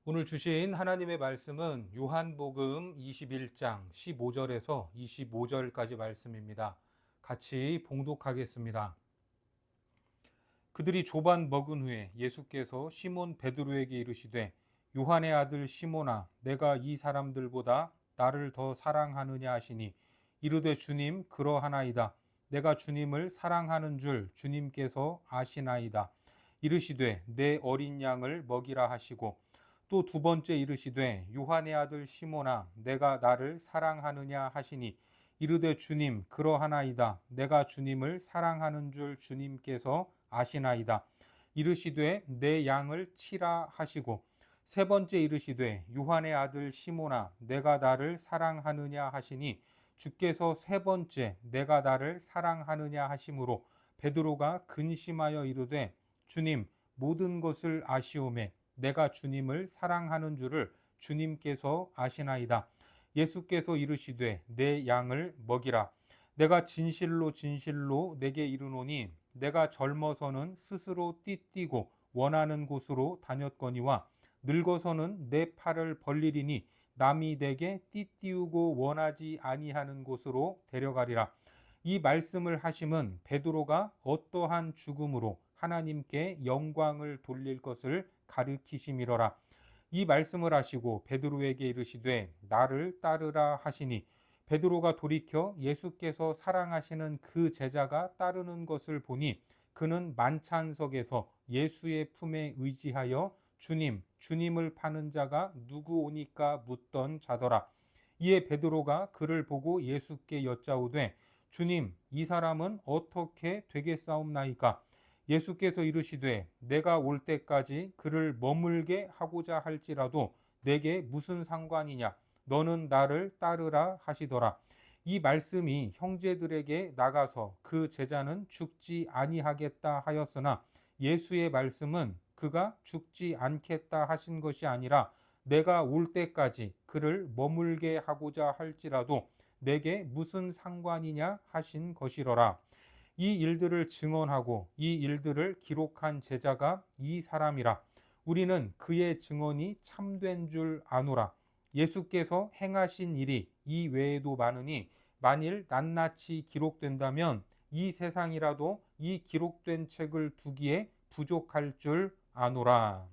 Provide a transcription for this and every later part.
오늘 주신 하나님의 말씀은 요한복음 21장 15절에서 25절까지 말씀입니다. 같이 봉독하겠습니다. 그들이 조반 먹은 후에 예수께서 시몬 베드로에게 이르시되 요한의 아들 시몬아 내가 이 사람들보다 나를 더 사랑하느냐 하시니 이르되 주님 그러하나이다. 내가 주님을 사랑하는 줄 주님께서 아시나이다. 이르시되 내 어린 양을 먹이라 하시고 또 두 번째 이르시되 요한의 아들 시몬아 내가 나를 사랑하느냐 하시니 이르되 주님 그러하나이다. 내가 주님을 사랑하는 줄 주님께서 아시나이다. 이르시되 내 양을 치라 하시고 세 번째 이르시되 요한의 아들 시몬아 내가 나를 사랑하느냐 하시니 주께서 세 번째 내가 나를 사랑하느냐 하심으로 베드로가 근심하여 이르되 주님 모든 것을 아시오매 내가 주님을 사랑하는 줄을 주님께서 아시나이다. 예수께서 이르시되 내 양을 먹이라. 내가 진실로 진실로 내게 이르노니 내가 젊어서는 스스로 띠뛰고 원하는 곳으로 다녔거니와 늙어서는 내 팔을 벌리리니 남이 내게 띠띠우고 원하지 아니하는 곳으로 데려가리라. 이 말씀을 하심은 베드로가 어떠한 죽음으로 하나님께 영광을 돌릴 것을 가르치심이로라. 이 말씀을 하시고 베드로에게 이르시되 나를 따르라 하시니 베드로가 돌이켜 예수께서 사랑하시는 그 제자가 따르는 것을 보니 그는 만찬석에서 예수의 품에 의지하여 주님, 주님을 파는 자가 누구 오니까 묻던 자더라. 이에 베드로가 그를 보고 예수께 여짜오되 주님, 이 사람은 어떻게 되겠사옵나이까? 예수께서 이르시되 내가 올 때까지 그를 머물게 하고자 할지라도 내게 무슨 상관이냐? 너는 나를 따르라 하시더라. 이 말씀이 형제들에게 나가서 그 제자는 죽지 아니하겠다 하였으나 예수의 말씀은 그가 죽지 않겠다 하신 것이 아니라 내가 올 때까지 그를 머물게 하고자 할지라도 내게 무슨 상관이냐 하신 것이로라. 이 일들을 증언하고 이 일들을 기록한 제자가 이 사람이라. 우리는 그의 증언이 참된 줄 아노라. 예수께서 행하신 일이 이 외에도 많으니 만일 낱낱이 기록된다면 이 세상이라도 이 기록된 책을 두기에 부족할 줄 아노라.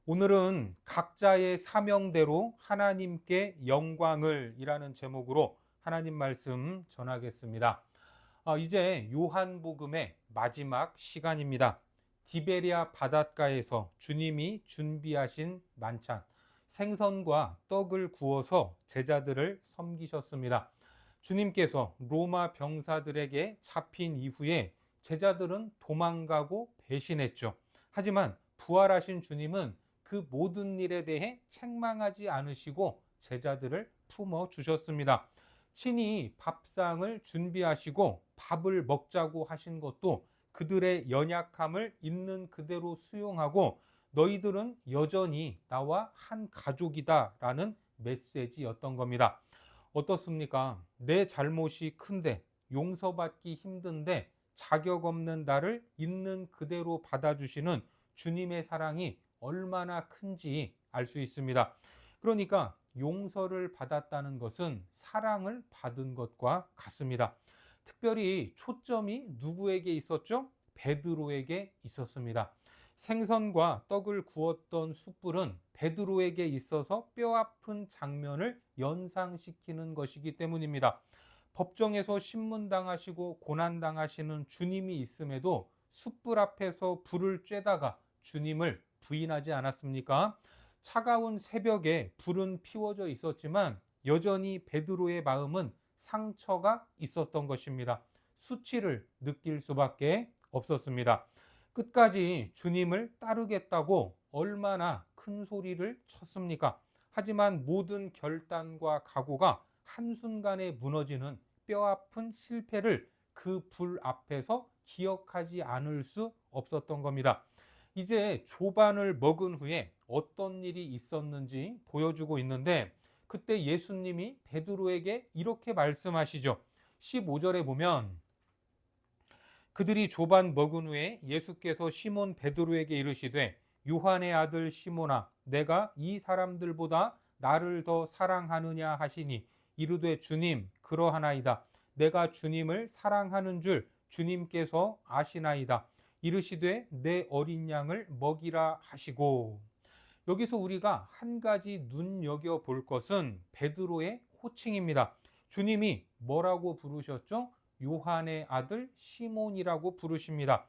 오늘은 각자의 사명대로 하나님께 영광을 이라는 제목으로 하나님 말씀 전하겠습니다. 이제 요한복음의 마지막 시간입니다. 디베리아 바닷가에서 주님이 준비하신 만찬, 생선과 떡을 구워서 제자들을 섬기셨습니다. 주님께서 로마 병사들에게 잡힌 이후에 제자들은 도망가고 배신했죠. 하지만 부활하신 주님은 그 모든 일에 대해 책망하지 않으시고 제자들을 품어 주셨습니다. 친히 밥상을 준비하시고 밥을 먹자고 하신 것도 그들의 연약함을 있는 그대로 수용하고 너희들은 여전히 나와 한 가족이다 라는 메시지였던 겁니다. 어떻습니까? 내 잘못이 큰데 용서받기 힘든데 자격 없는 나를 있는 그대로 받아주시는 주님의 사랑이 얼마나 큰지 알 수 있습니다. 그러니까 용서를 받았다는 것은 사랑을 받은 것과 같습니다. 특별히 초점이 누구에게 있었죠? 베드로에게 있었습니다. 생선과 떡을 구웠던 숯불은 베드로에게 있어서 뼈아픈 장면을 연상시키는 것이기 때문입니다. 법정에서 신문당하시고 고난당하시는 주님이 있음에도 숯불 앞에서 불을 쬐다가 주님을 부인하지 않았습니까? 차가운 새벽에 불은 피워져 있었지만 여전히 베드로의 마음은 상처가 있었던 것입니다. 수치를 느낄 수밖에 없었습니다. 끝까지 주님을 따르겠다고 얼마나 큰 소리를 쳤습니까? 하지만 모든 결단과 각오가 한순간에 무너지는 뼈아픈 실패를 그 불 앞에서 기억하지 않을 수 없었던 겁니다. 이제 조반을 먹은 후에 어떤 일이 있었는지 보여주고 있는데 그때 예수님이 베드로에게 이렇게 말씀하시죠. 15절에 보면 그들이 조반 먹은 후에 예수께서 시몬 베드로에게 이르시되 요한의 아들 시몬아 내가 이 사람들보다 나를 더 사랑하느냐 하시니 이르되 주님 그러하나이다. 내가 주님을 사랑하는 줄 주님께서 아시나이다. 이르시되 내 어린 양을 먹이라 하시고. 여기서 우리가 한 가지 눈여겨볼 것은 베드로의 호칭입니다. 주님이 뭐라고 부르셨죠? 요한의 아들 시몬이라고 부르십니다.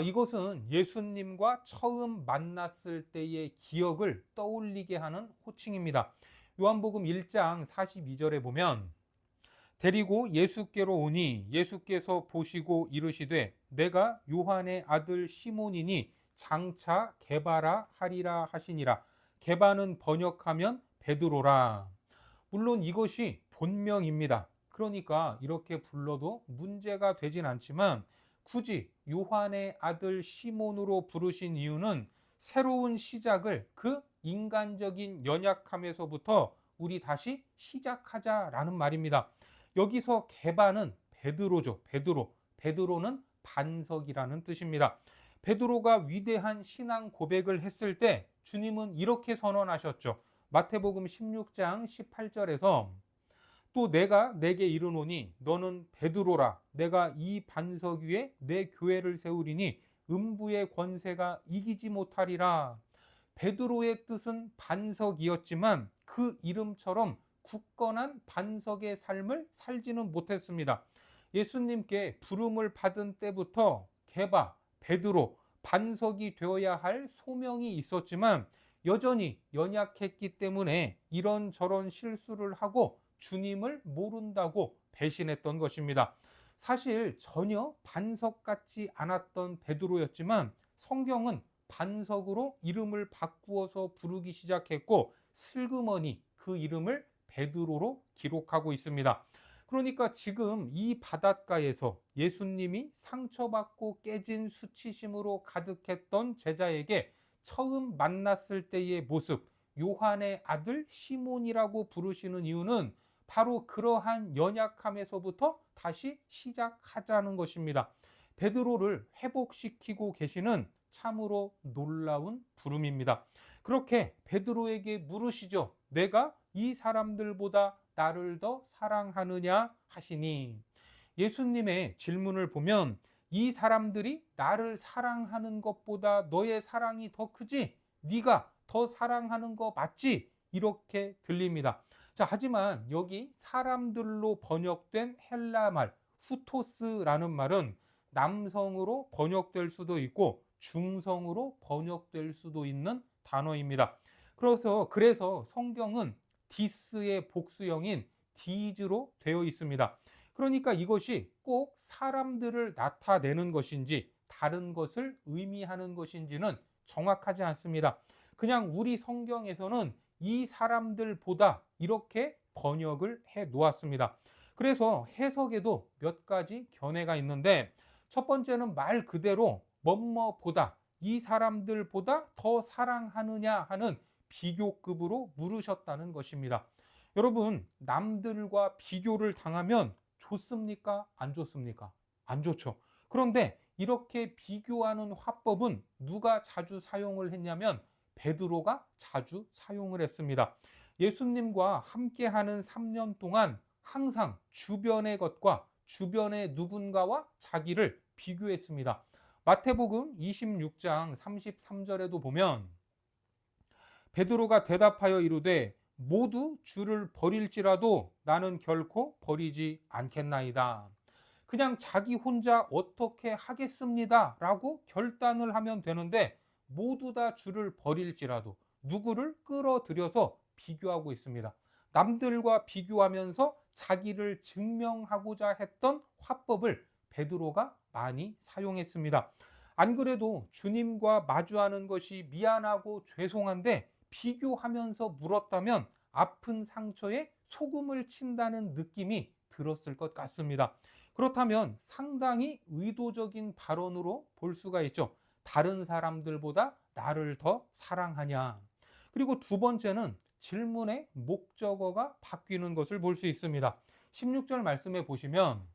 이것은 예수님과 처음 만났을 때의 기억을 떠올리게 하는 호칭입니다. 요한복음 1장 42절에 보면 데리고 예수께로 오니 예수께서 보시고 이르시되 내가 요한의 아들 시몬이니 장차 게바라 하리라 하시니라. 게바는 번역하면 베드로라. 물론 이것이 본명입니다. 그러니까 이렇게 불러도 문제가 되진 않지만 굳이 요한의 아들 시몬으로 부르신 이유는 새로운 시작을 그 인간적인 연약함에서부터 우리 다시 시작하자라는 말입니다. 여기서 게바는 베드로죠. 베드로는 반석이라는 뜻입니다. 베드로가 위대한 신앙 고백을 했을 때 주님은 이렇게 선언하셨죠. 마태복음 16장 18절에서 또 내가 내게 이르노니 너는 베드로라. 내가 이 반석 위에 내 교회를 세우리니 음부의 권세가 이기지 못하리라. 베드로의 뜻은 반석이었지만 그 이름처럼 굳건한 반석의 삶을 살지는 못했습니다. 예수님께 부름을 받은 때부터 게바, 베드로, 반석이 되어야 할 소명이 있었지만 여전히 연약했기 때문에 이런저런 실수를 하고 주님을 모른다고 배신했던 것입니다. 사실 전혀 반석 같지 않았던 베드로였지만 성경은 반석으로 이름을 바꾸어서 부르기 시작했고 슬그머니 그 이름을 베드로로 기록하고 있습니다. 그러니까 지금 이 바닷가에서 예수님이 상처받고 깨진 수치심으로 가득했던 제자에게 처음 만났을 때의 모습, 요한의 아들 시몬이라고 부르시는 이유는 바로 그러한 연약함에서부터 다시 시작하자는 것입니다. 베드로를 회복시키고 계시는 참으로 놀라운 부름입니다. 그렇게 베드로에게 물으시죠. 내가 이 사람들보다 나를 더 사랑하느냐 하시니, 예수님의 질문을 보면 이 사람들이 나를 사랑하는 것보다 너의 사랑이 더 크지? 네가 더 사랑하는 거 맞지? 이렇게 들립니다. 자, 하지만 여기 사람들로 번역된 헬라 말 후토스라는 말은 남성으로 번역될 수도 있고 중성으로 번역될 수도 있는 단어입니다. 그래서 성경은 디스의 복수형인 디즈로 되어 있습니다. 그러니까 이것이 꼭 사람들을 나타내는 것인지 다른 것을 의미하는 것인지는 정확하지 않습니다. 그냥 우리 성경에서는 이 사람들보다 이렇게 번역을 해 놓았습니다. 그래서 해석에도 몇 가지 견해가 있는데 첫 번째는 말 그대로 뭐뭐보다 이 사람들보다 더 사랑하느냐 하는 비교급으로 물으셨다는 것입니다. 여러분, 남들과 비교를 당하면 좋습니까? 안 좋습니까? 안 좋죠. 그런데 이렇게 비교하는 화법은 누가 자주 사용을 했냐면 베드로가 자주 사용을 했습니다. 예수님과 함께하는 3년 동안 항상 주변의 것과 주변의 누군가와 자기를 비교했습니다. 마태복음 26장 33절에도 보면 베드로가 대답하여 이르되 모두 주를 버릴지라도 나는 결코 버리지 않겠나이다. 그냥 자기 혼자 어떻게 하겠습니다 라고 결단을 하면 되는데 모두 다 주를 버릴지라도 누구를 끌어들여서 비교하고 있습니다. 남들과 비교하면서 자기를 증명하고자 했던 화법을 베드로가 많이 사용했습니다. 안 그래도 주님과 마주하는 것이 미안하고 죄송한데 비교하면서 물었다면 아픈 상처에 소금을 친다는 느낌이 들었을 것 같습니다. 그렇다면 상당히 의도적인 발언으로 볼 수가 있죠. 다른 사람들보다 나를 더 사랑하냐. 그리고 두 번째는 질문의 목적어가 바뀌는 것을 볼 수 있습니다. 16절 말씀에 보시면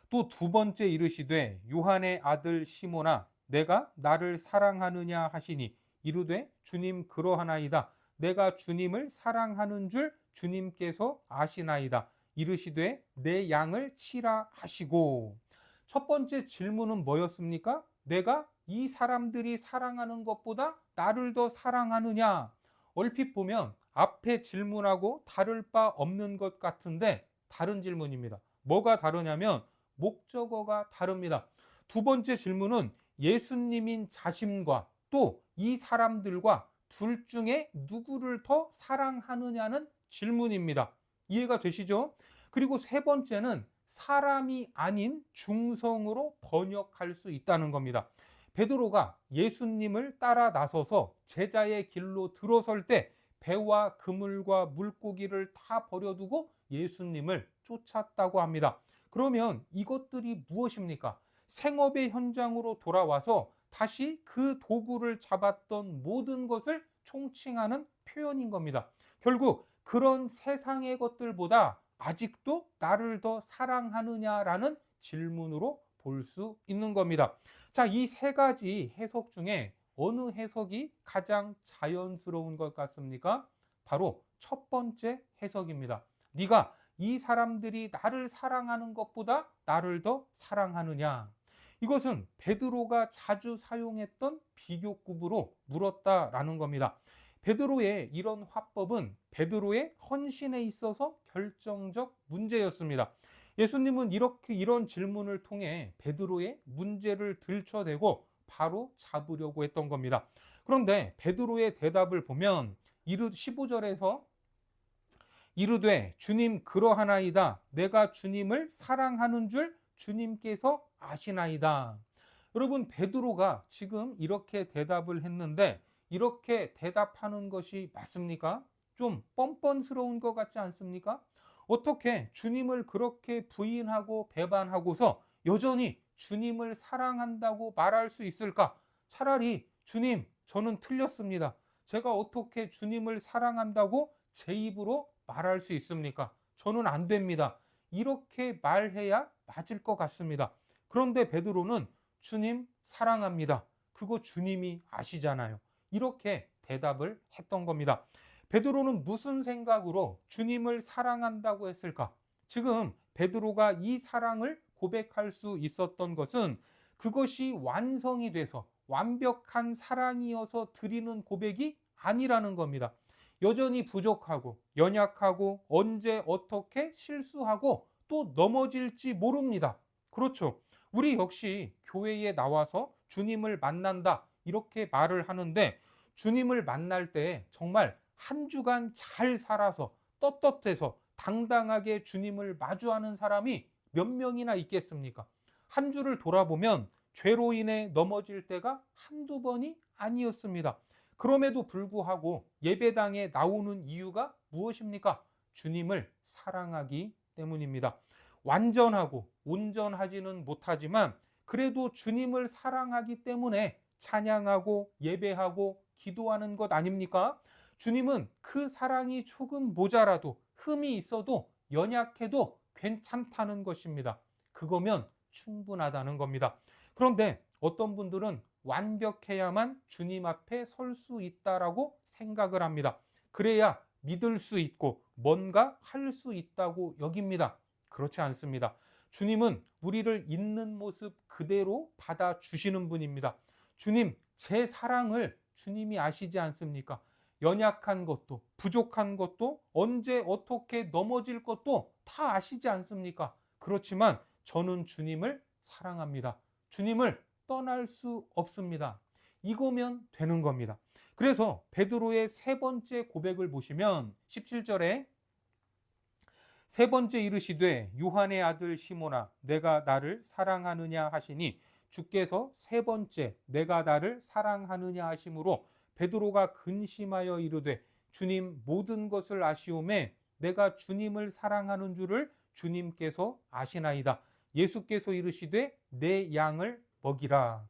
또 두 번째 이르시되 요한의 아들 시몬아 내가 나를 사랑하느냐 하시니 이르되 주님 그러하나이다. 내가 주님을 사랑하는 줄 주님께서 아시나이다. 이르시되 내 양을 치라 하시고. 첫 번째 질문은 뭐였습니까? 내가 이 사람들이 사랑하는 것보다 나를 더 사랑하느냐? 얼핏 보면 앞에 질문하고 다를 바 없는 것 같은데 다른 질문입니다. 뭐가 다르냐면 목적어가 다릅니다. 두 번째 질문은 예수님인 자신과 또 이 사람들과 둘 중에 누구를 더 사랑하느냐는 질문입니다. 이해가 되시죠? 그리고 세 번째는 사람이 아닌 중성으로 번역할 수 있다는 겁니다. 베드로가 예수님을 따라 나서서 제자의 길로 들어설 때 배와 그물과 물고기를 다 버려두고 예수님을 쫓았다고 합니다. 그러면 이것들이 무엇입니까? 생업의 현장으로 돌아와서 다시 그 도구를 잡았던 모든 것을 총칭하는 표현인 겁니다. 결국 그런 세상의 것들보다 아직도 나를 더 사랑하느냐라는 질문으로 볼 수 있는 겁니다. 자, 이 세 가지 해석 중에 어느 해석이 가장 자연스러운 것 같습니까? 바로 첫 번째 해석입니다. 네가 이 사람들이 나를 사랑하는 것보다 나를 더 사랑하느냐? 이것은 베드로가 자주 사용했던 비교급으로 물었다라는 겁니다. 베드로의 이런 화법은 베드로의 헌신에 있어서 결정적 문제였습니다. 예수님은 이런 질문을 통해 베드로의 문제를 들춰내고 바로 잡으려고 했던 겁니다. 그런데 베드로의 대답을 보면 15절에서 이르되 주님 그러하나이다. 내가 주님을 사랑하는 줄 주님께서 아시나이다. 여러분, 베드로가 지금 이렇게 대답을 했는데 이렇게 대답하는 것이 맞습니까? 좀 뻔뻔스러운 것 같지 않습니까? 어떻게 주님을 그렇게 부인하고 배반하고서 여전히 주님을 사랑한다고 말할 수 있을까? 차라리 주님, 저는 틀렸습니다. 제가 어떻게 주님을 사랑한다고 제 입으로 말할 수 있습니까? 저는 안 됩니다. 이렇게 말해야 맞을 것 같습니다. 그런데 베드로는 주님 사랑합니다. 그거 주님이 아시잖아요. 이렇게 대답을 했던 겁니다. 베드로는 무슨 생각으로 주님을 사랑한다고 했을까? 지금 베드로가 이 사랑을 고백할 수 있었던 것은 그것이 완성이 돼서 완벽한 사랑이어서 드리는 고백이 아니라는 겁니다. 여전히 부족하고 연약하고 언제 어떻게 실수하고 또 넘어질지 모릅니다. 그렇죠. 우리 역시 교회에 나와서 주님을 만난다 이렇게 말을 하는데 주님을 만날 때 정말 한 주간 잘 살아서 떳떳해서 당당하게 주님을 마주하는 사람이 몇 명이나 있겠습니까? 한 주를 돌아보면 죄로 인해 넘어질 때가 한두 번이 아니었습니다. 그럼에도 불구하고 예배당에 나오는 이유가 무엇입니까? 주님을 사랑하기 때문입니다. 완전하고 온전하지는 못하지만 그래도 주님을 사랑하기 때문에 찬양하고 예배하고 기도하는 것 아닙니까? 주님은 그 사랑이 조금 모자라도 흠이 있어도 연약해도 괜찮다는 것입니다. 그거면 충분하다는 겁니다. 그런데 어떤 분들은 완벽해야만 주님 앞에 설 수 있다라고 생각을 합니다. 그래야 믿을 수 있고 뭔가 할 수 있다고 여깁니다. 그렇지 않습니다. 주님은 우리를 있는 모습 그대로 받아주시는 분입니다. 주님, 제 사랑을 주님이 아시지 않습니까? 연약한 것도, 부족한 것도, 언제 어떻게 넘어질 것도 다 아시지 않습니까? 그렇지만 저는 주님을 사랑합니다. 주님을 떠날 수 없습니다. 이거면 되는 겁니다. 그래서 베드로의 세 번째 고백을 보시면 17절에 세 번째 이르시되 요한의 아들 시몬아 내가 나를 사랑하느냐 하시니 주께서 세 번째 내가 나를 사랑하느냐 하심으로 베드로가 근심하여 이르되 주님 모든 것을 아시오매 내가 주님을 사랑하는 줄을 주님께서 아시나이다. 예수께서 이르시되 내 양을 먹이라.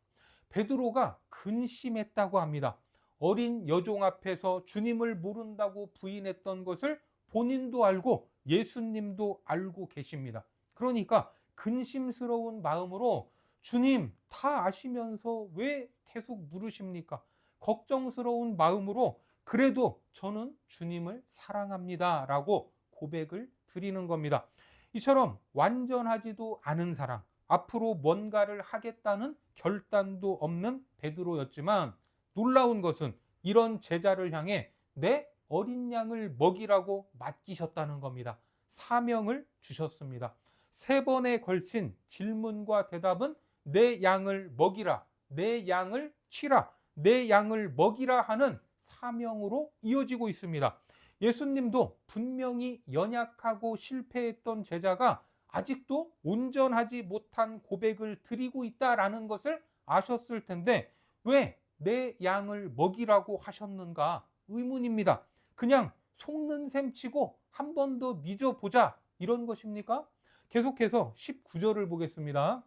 베드로가 근심했다고 합니다. 어린 여종 앞에서 주님을 모른다고 부인했던 것을 본인도 알고 예수님도 알고 계십니다. 그러니까 근심스러운 마음으로 주님, 다 아시면서 왜 계속 물으십니까? 걱정스러운 마음으로 그래도 저는 주님을 사랑합니다 라고 고백을 드리는 겁니다. 이처럼 완전하지도 않은 사랑, 앞으로 뭔가를 하겠다는 결단도 없는 베드로였지만 놀라운 것은 이런 제자를 향해 내 어린 양을 먹이라고 맡기셨다는 겁니다. 사명을 주셨습니다. 3번에 걸친 질문과 대답은 내 양을 먹이라, 내 양을 치라, 내 양을 먹이라 하는 사명으로 이어지고 있습니다. 예수님도 분명히 연약하고 실패했던 제자가 아직도 온전하지 못한 고백을 드리고 있다라는 것을 아셨을 텐데 왜 내 양을 먹이라고 하셨는가 의문입니다. 그냥 속는 셈 치고 한 번 더 믿어보자 이런 것입니까? 계속해서 19절을 보겠습니다.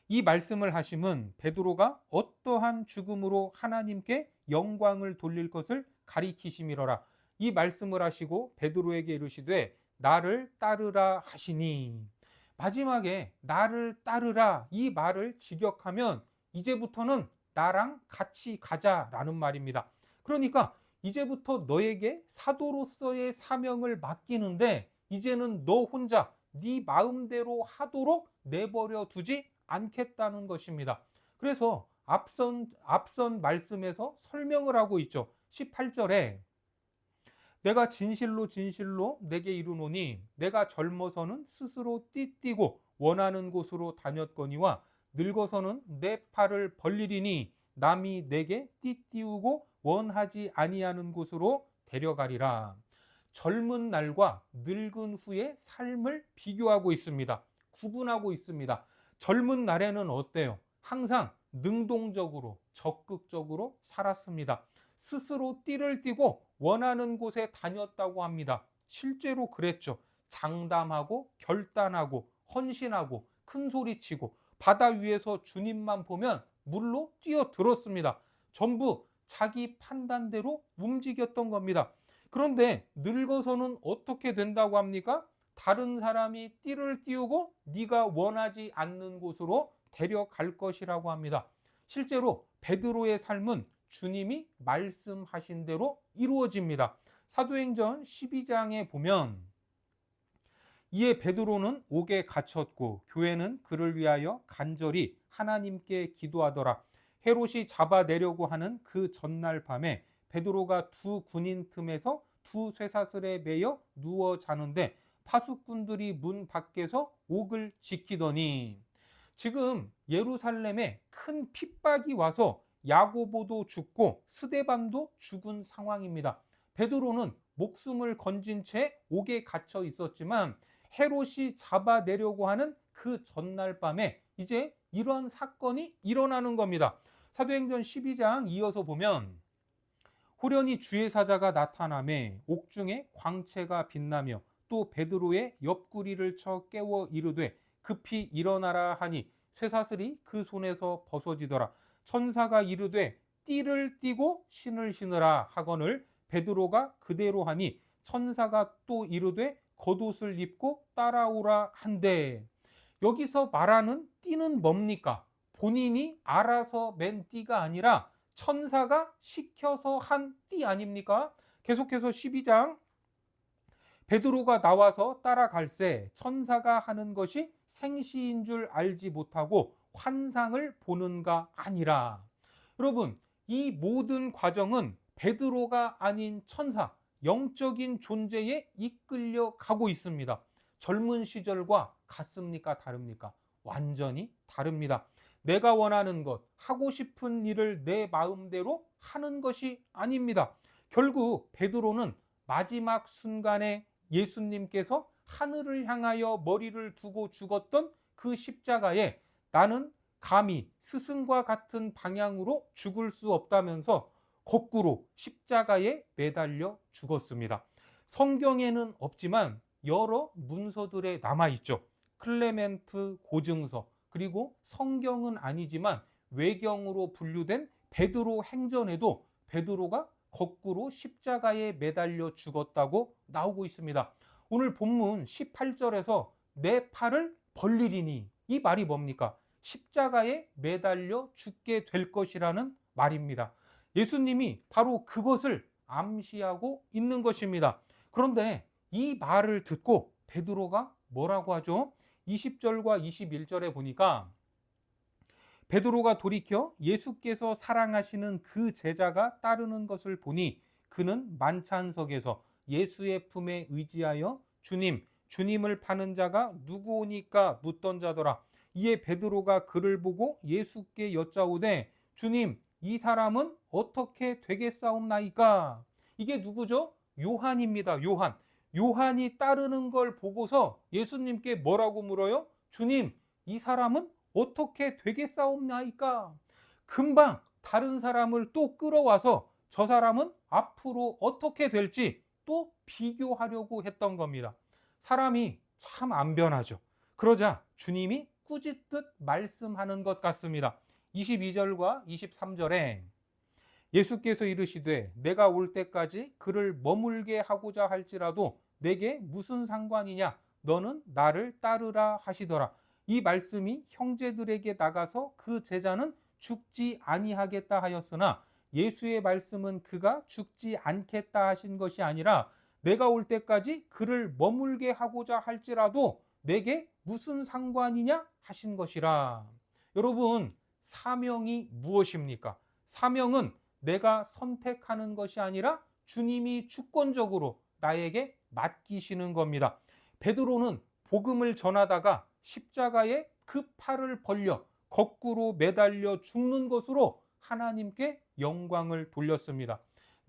이 말씀을 하심은 베드로가 어떠한 죽음으로 하나님께 영광을 돌릴 것을 가리키심이로라. 이 말씀을 하시고 베드로에게 이르시되 나를 따르라 하시니, 마지막에 나를 따르라 이 말을 직역하면 이제부터는 나랑 같이 가자라는 말입니다. 그러니까 이제부터 너에게 사도로서의 사명을 맡기는데 이제는 너 혼자 네 마음대로 하도록 내버려 두지 않겠다는 것입니다. 그래서 앞선 말씀에서 설명을 하고 있죠. 18절에 내가 진실로 진실로 내게 이르노니 내가 젊어서는 스스로 띠뛰고 원하는 곳으로 다녔거니와 늙어서는 내 팔을 벌리리니 남이 내게 띠띠우고 원하지 아니하는 곳으로 데려가리라. 젊은 날과 늙은 후의 삶을 비교하고 있습니다. 구분하고 있습니다. 젊은 날에는 어때요? 항상 능동적으로 적극적으로 살았습니다. 스스로 띠를 띠고 원하는 곳에 다녔다고 합니다. 실제로 그랬죠. 장담하고 결단하고 헌신하고 큰소리치고 바다 위에서 주님만 보면 물로 뛰어들었습니다. 전부 자기 판단대로 움직였던 겁니다. 그런데 늙어서는 어떻게 된다고 합니까? 다른 사람이 띠를 띄우고 네가 원하지 않는 곳으로 데려갈 것이라고 합니다. 실제로 베드로의 삶은 주님이 말씀하신 대로 이루어집니다. 사도행전 12장에 보면 이에 베드로는 옥에 갇혔고 교회는 그를 위하여 간절히 하나님께 기도하더라. 헤롯이 잡아내려고 하는 그 전날 밤에 베드로가 두 군인 틈에서 두 쇠사슬에 매여 누워 자는데 파수꾼들이 문 밖에서 옥을 지키더니, 지금 예루살렘에 큰 핍박이 와서 야고보도 죽고 스데반도 죽은 상황입니다. 베드로는 목숨을 건진 채 옥에 갇혀 있었지만 헤롯이 잡아내려고 하는 그 전날 밤에 이제 이러한 사건이 일어나는 겁니다. 사도행전 12장 이어서 보면 호련히 주의 사자가 나타나매 옥중에 광채가 빛나며 또 베드로의 옆구리를 쳐 깨워 이르되 급히 일어나라 하니 쇠사슬이 그 손에서 벗어지더라. 천사가 이르되 띠를 띠고 신을 신으라 하거늘 베드로가 그대로 하니 천사가 또 이르되 겉옷을 입고 따라오라 한대. 여기서 말하는 띠는 뭡니까? 본인이 알아서 맨 띠가 아니라 천사가 시켜서 한 띠 아닙니까? 계속해서 12장 베드로가 나와서 따라갈새 천사가 하는 것이 생시인 줄 알지 못하고 환상을 보는가 아니라. 여러분, 이 모든 과정은 베드로가 아닌 천사, 영적인 존재에 이끌려 가고 있습니다. 젊은 시절과 같습니까? 다릅니까? 완전히 다릅니다. 내가 원하는 것, 하고 싶은 일을 내 마음대로 하는 것이 아닙니다. 결국 베드로는 마지막 순간에 예수님께서 하늘을 향하여 머리를 두고 죽었던 그 십자가에 나는 감히 스승과 같은 방향으로 죽을 수 없다면서 거꾸로 십자가에 매달려 죽었습니다. 성경에는 없지만 여러 문서들에 남아있죠. 클레멘트 고증서, 그리고 성경은 아니지만 외경으로 분류된 베드로 행전에도 베드로가 거꾸로 십자가에 매달려 죽었다고 나오고 있습니다. 오늘 본문 18절에서 내 팔을 벌리리니, 이 말이 뭡니까? 십자가에 매달려 죽게 될 것이라는 말입니다. 예수님이 바로 그것을 암시하고 있는 것입니다. 그런데 이 말을 듣고 베드로가 뭐라고 하죠? 20절과 21절에 보니까 베드로가 돌이켜 예수께서 사랑하시는 그 제자가 따르는 것을 보니 그는 만찬석에서 예수의 품에 의지하여 주님을 파는 자가 누구오니까 묻던 자더라. 이에 베드로가 그를 보고 예수께 여짜오되 주님, 이 사람은 어떻게 되겠사옵나이까? 이게 누구죠? 요한입니다. 요한. 요한이 따르는 걸 보고서 예수님께 뭐라고 물어요? 주님, 이 사람은 어떻게 되겠사옵나이까? 금방 다른 사람을 또 끌어와서 저 사람은 앞으로 어떻게 될지 또 비교하려고 했던 겁니다. 사람이 참 안 변하죠. 그러자 주님이 꾸짖듯 말씀하는 것 같습니다. 22절과 23절에 예수께서 이르시되 내가 올 때까지 그를 머물게 하고자 할지라도 내게 무슨 상관이냐? 너는 나를 따르라 하시더라. 이 말씀이 형제들에게 나가서 그 제자는 죽지 아니하겠다 하였으나 예수의 말씀은 그가 죽지 않겠다 하신 것이 아니라 내가 올 때까지 그를 머물게 하고자 할지라도 내게 무슨 상관이냐 하신 것이라. 여러분, 사명이 무엇입니까? 사명은 내가 선택하는 것이 아니라 주님이 주권적으로 나에게 맡기시는 겁니다. 베드로는 복음을 전하다가 십자가에 그 팔을 벌려 거꾸로 매달려 죽는 것으로 하나님께 영광을 돌렸습니다.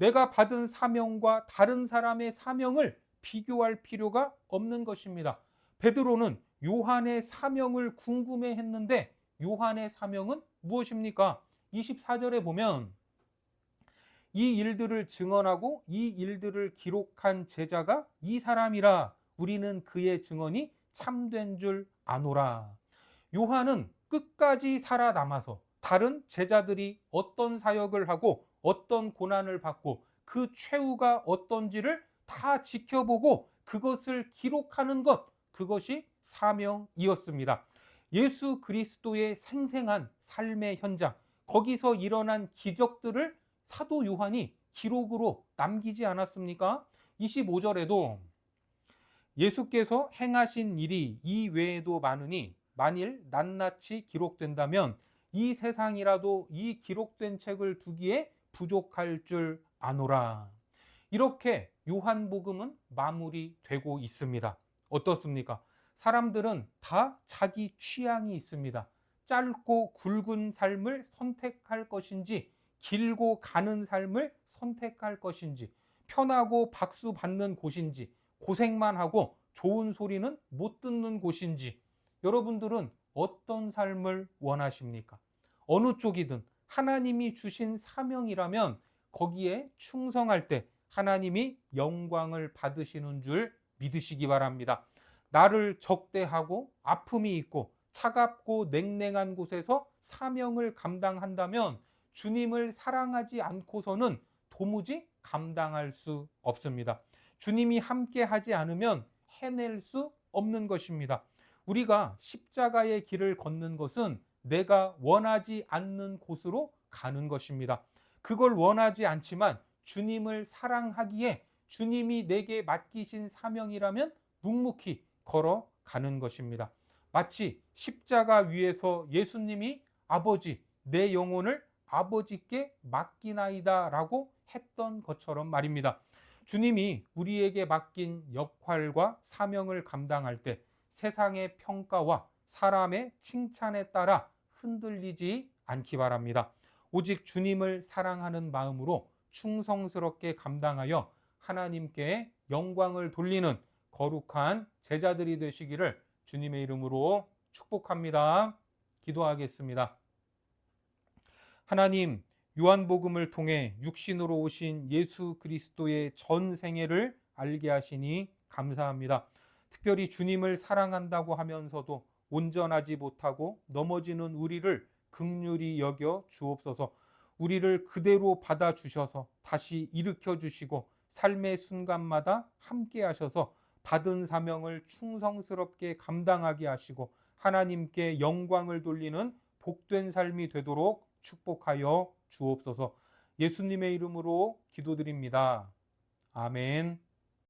내가 받은 사명과 다른 사람의 사명을 비교할 필요가 없는 것입니다. 베드로는 요한의 사명을 궁금해했는데 요한의 사명은 무엇입니까? 24절에 보면 이 일들을 증언하고 이 일들을 기록한 제자가 이 사람이라 우리는 그의 증언이 참된 줄 아노라. 요한은 끝까지 살아남아서 다른 제자들이 어떤 사역을 하고 어떤 고난을 받고 그 최후가 어떤지를 다 지켜보고 그것을 기록하는 것, 그것이 사명이었습니다. 예수 그리스도의 생생한 삶의 현장, 거기서 일어난 기적들을 사도 요한이 기록으로 남기지 않았습니까? 25절에도 예수께서 행하신 일이 이 외에도 많으니 만일 낱낱이 기록된다면 이 세상이라도 이 기록된 책을 두기에 부족할 줄 아노라. 이렇게 요한복음은 마무리되고 있습니다. 어떻습니까? 사람들은 다 자기 취향이 있습니다. 짧고 굵은 삶을 선택할 것인지 길고 가는 삶을 선택할 것인지 편하고 박수 받는 곳인지 고생만 하고 좋은 소리는 못 듣는 곳인지 여러분들은 어떤 삶을 원하십니까? 어느 쪽이든 하나님이 주신 사명이라면 거기에 충성할 때 하나님이 영광을 받으시는 줄 믿으시기 바랍니다. 나를 적대하고 아픔이 있고 차갑고 냉랭한 곳에서 사명을 감당한다면 주님을 사랑하지 않고서는 도무지 감당할 수 없습니다. 주님이 함께 하지 않으면 해낼 수 없는 것입니다. 우리가 십자가의 길을 걷는 것은 내가 원하지 않는 곳으로 가는 것입니다. 그걸 원하지 않지만 주님을 사랑하기에 주님이 내게 맡기신 사명이라면 묵묵히 걸어가는 것입니다. 마치 십자가 위에서 예수님이 아버지, 내 영혼을 아버지께 맡기나이다 라고 했던 것처럼 말입니다. 주님이 우리에게 맡긴 역할과 사명을 감당할 때 세상의 평가와 사람의 칭찬에 따라 흔들리지 않기 바랍니다. 오직 주님을 사랑하는 마음으로 충성스럽게 감당하여 하나님께 영광을 돌리는 거룩한 제자들이 되시기를 주님의 이름으로 축복합니다. 기도하겠습니다. 하나님, 요한복음을 통해 육신으로 오신 예수 그리스도의 전 생애를 알게 하시니 감사합니다. 특별히 주님을 사랑한다고 하면서도 온전하지 못하고 넘어지는 우리를 긍휼히 여겨 주옵소서. 우리를 그대로 받아주셔서 다시 일으켜 주시고 삶의 순간마다 함께 하셔서 받은 사명을 충성스럽게 감당하게 하시고 하나님께 영광을 돌리는 복된 삶이 되도록 축복하여 주옵소서. 예수님의 이름으로 기도드립니다. 아멘.